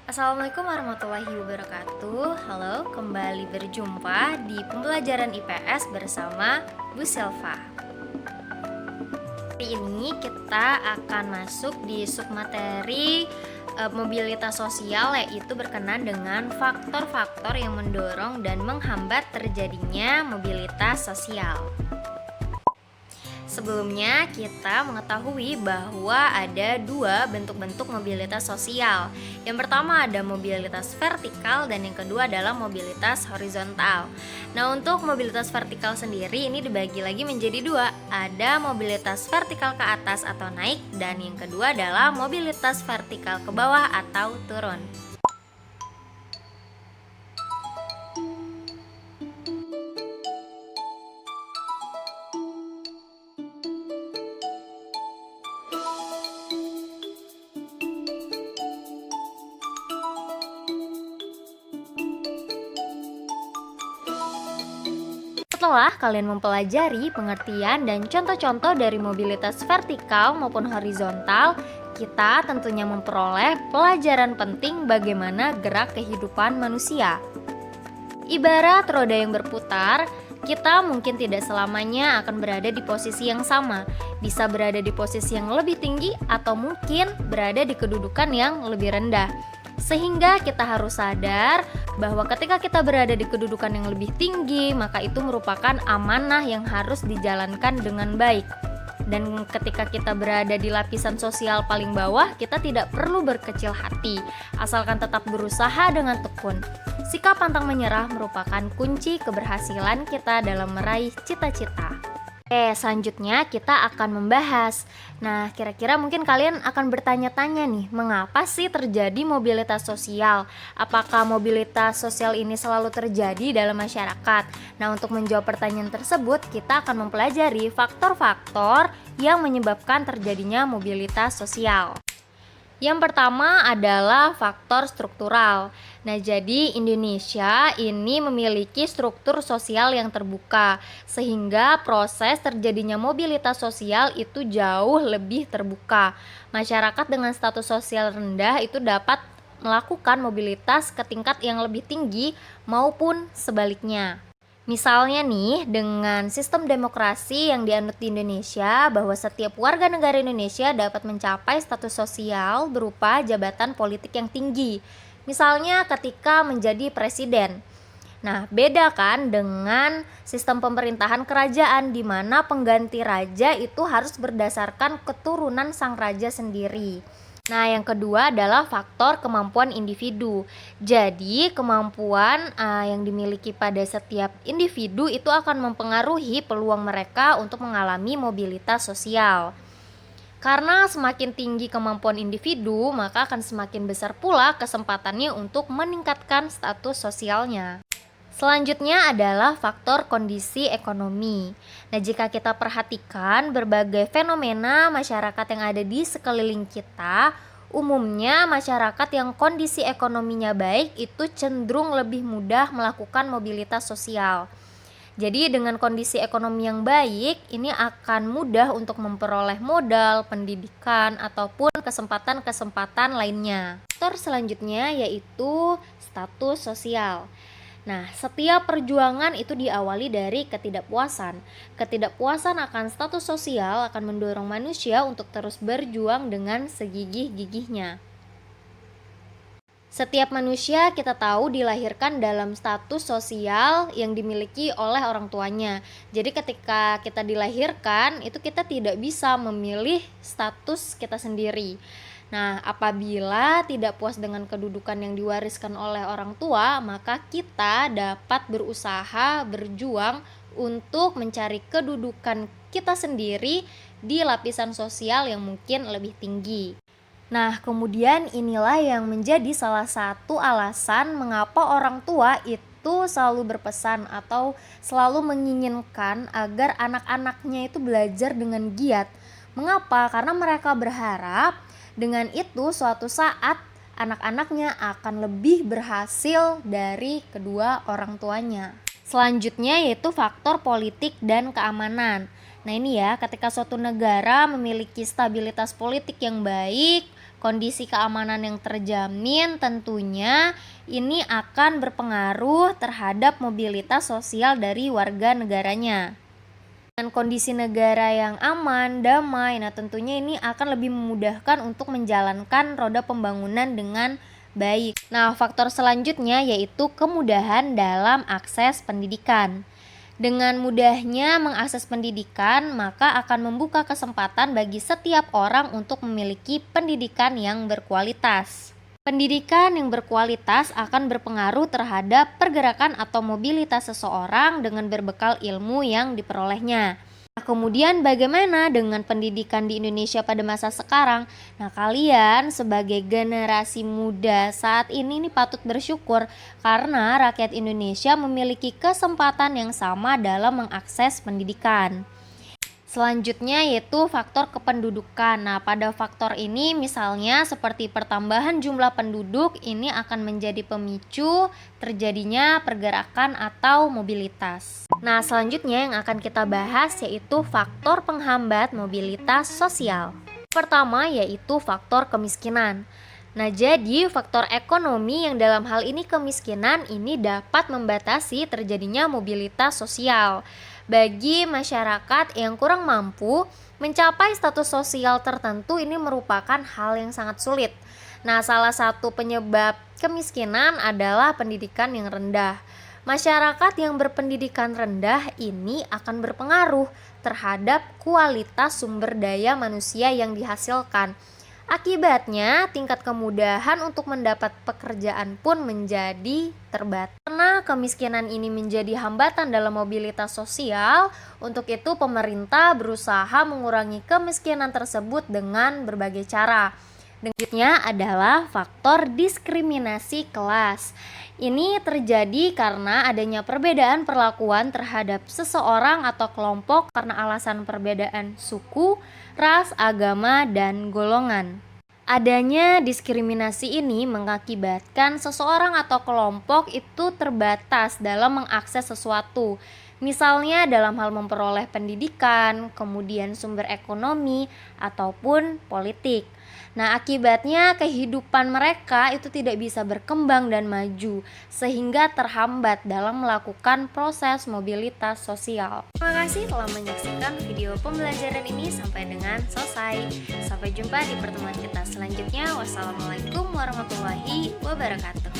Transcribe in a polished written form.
Assalamualaikum warahmatullahi wabarakatuh. Halo, kembali berjumpa di pembelajaran IPS bersama Bu Silva. Hari ini kita akan masuk di submateri mobilitas sosial, yaitu berkenaan dengan faktor-faktor yang mendorong dan menghambat terjadinya mobilitas sosial. Sebelumnya kita mengetahui bahwa ada dua bentuk-bentuk mobilitas sosial. Yang pertama ada mobilitas vertikal dan yang kedua adalah mobilitas horizontal. Nah, untuk mobilitas vertikal sendiri ini dibagi lagi menjadi dua. Ada mobilitas vertikal ke atas atau naik dan yang kedua adalah mobilitas vertikal ke bawah atau turun. Setelah kalian mempelajari pengertian dan contoh-contoh dari mobilitas vertikal maupun horizontal, kita tentunya memperoleh pelajaran penting bagaimana gerak kehidupan manusia. Ibarat roda yang berputar, kita mungkin tidak selamanya akan berada di posisi yang sama. Bisa berada di posisi yang lebih tinggi atau mungkin berada di kedudukan yang lebih rendah. Sehingga kita harus sadar bahwa ketika kita berada di kedudukan yang lebih tinggi, maka itu merupakan amanah yang harus dijalankan dengan baik. Dan ketika kita berada di lapisan sosial paling bawah, kita tidak perlu berkecil hati, asalkan tetap berusaha dengan tekun. Sikap pantang menyerah merupakan kunci keberhasilan kita dalam meraih cita-cita. Selanjutnya kita akan membahas. Nah, kira-kira mungkin kalian akan bertanya-tanya nih, mengapa sih terjadi mobilitas sosial? Apakah mobilitas sosial ini selalu terjadi dalam masyarakat? Nah, untuk menjawab pertanyaan tersebut, kita akan mempelajari faktor-faktor yang menyebabkan terjadinya mobilitas sosial. Yang pertama adalah faktor struktural. Nah, jadi Indonesia ini memiliki struktur sosial yang terbuka, sehingga proses terjadinya mobilitas sosial itu jauh lebih terbuka. Masyarakat dengan status sosial rendah itu dapat melakukan mobilitas ke tingkat yang lebih tinggi maupun sebaliknya. Misalnya nih, dengan sistem demokrasi yang dianut di Indonesia, bahwa setiap warga negara Indonesia dapat mencapai status sosial berupa jabatan politik yang tinggi. Misalnya ketika menjadi presiden. Nah, beda kan dengan sistem pemerintahan kerajaan di mana pengganti raja itu harus berdasarkan keturunan sang raja sendiri. Nah, yang kedua adalah faktor kemampuan individu. Jadi, kemampuan yang dimiliki pada setiap individu itu akan mempengaruhi peluang mereka untuk mengalami mobilitas sosial. Karena semakin tinggi kemampuan individu, maka akan semakin besar pula kesempatannya untuk meningkatkan status sosialnya. Selanjutnya adalah faktor kondisi ekonomi. Nah, jika kita perhatikan berbagai fenomena masyarakat yang ada di sekeliling kita, umumnya masyarakat yang kondisi ekonominya baik itu cenderung lebih mudah melakukan mobilitas sosial. Jadi dengan kondisi ekonomi yang baik, ini akan mudah untuk memperoleh modal, pendidikan, ataupun kesempatan-kesempatan lainnya. Faktor selanjutnya yaitu status sosial. Nah, setiap perjuangan itu diawali dari ketidakpuasan. Ketidakpuasan akan status sosial akan mendorong manusia untuk terus berjuang dengan segigih-gigihnya. Setiap manusia kita tahu dilahirkan dalam status sosial yang dimiliki oleh orang tuanya. Jadi ketika kita dilahirkan, itu kita tidak bisa memilih status kita sendiri. Nah, apabila tidak puas dengan kedudukan yang diwariskan oleh orang tua, maka kita dapat berusaha, berjuang untuk mencari kedudukan kita sendiri di lapisan sosial yang mungkin lebih tinggi. Nah, kemudian inilah yang menjadi salah satu alasan mengapa orang tua itu selalu berpesan atau selalu menginginkan agar anak-anaknya itu belajar dengan giat. Mengapa? Karena mereka berharap dengan itu suatu saat anak-anaknya akan lebih berhasil dari kedua orang tuanya. Selanjutnya yaitu faktor politik dan keamanan. Nah, ini ya, ketika suatu negara memiliki stabilitas politik yang baik, Kondisi keamanan yang terjamin tentunya ini akan berpengaruh terhadap mobilitas sosial dari warga negaranya. Dengan kondisi negara yang aman, damai, nah tentunya ini akan lebih memudahkan untuk menjalankan roda pembangunan dengan baik. Nah, faktor selanjutnya yaitu kemudahan dalam akses pendidikan. Dengan mudahnya mengakses pendidikan, maka akan membuka kesempatan bagi setiap orang untuk memiliki pendidikan yang berkualitas. Pendidikan yang berkualitas akan berpengaruh terhadap pergerakan atau mobilitas seseorang dengan berbekal ilmu yang diperolehnya. Nah, kemudian bagaimana dengan pendidikan di Indonesia pada masa sekarang? Nah, kalian sebagai generasi muda saat ini patut bersyukur karena rakyat Indonesia memiliki kesempatan yang sama dalam mengakses pendidikan. Selanjutnya yaitu faktor kependudukan. Nah, pada faktor ini misalnya seperti pertambahan jumlah penduduk ini akan menjadi pemicu terjadinya pergerakan atau mobilitas. Nah, selanjutnya yang akan kita bahas yaitu faktor penghambat mobilitas sosial. Pertama yaitu faktor kemiskinan. Nah, jadi faktor ekonomi yang dalam hal ini kemiskinan ini dapat membatasi terjadinya mobilitas sosial. Bagi masyarakat yang kurang mampu mencapai status sosial tertentu ini merupakan hal yang sangat sulit. Nah, salah satu penyebab kemiskinan adalah pendidikan yang rendah. Masyarakat yang berpendidikan rendah ini akan berpengaruh terhadap kualitas sumber daya manusia yang dihasilkan. Akibatnya, tingkat kemudahan untuk mendapat pekerjaan pun menjadi terbatas. Karena kemiskinan ini menjadi hambatan dalam mobilitas sosial, untuk itu pemerintah berusaha mengurangi kemiskinan tersebut dengan berbagai cara. Selanjutnya adalah faktor diskriminasi kelas. Ini terjadi karena adanya perbedaan perlakuan terhadap seseorang atau kelompok karena alasan perbedaan suku, ras, agama, dan golongan. Adanya diskriminasi ini mengakibatkan seseorang atau kelompok itu terbatas dalam mengakses sesuatu. Misalnya dalam hal memperoleh pendidikan, kemudian sumber ekonomi, ataupun politik. Nah, akibatnya kehidupan mereka itu tidak bisa berkembang dan maju, sehingga terhambat dalam melakukan proses mobilitas sosial. Terima kasih telah menyaksikan video pembelajaran ini sampai dengan selesai. Sampai jumpa di pertemuan kita selanjutnya. Wassalamualaikum warahmatullahi wabarakatuh.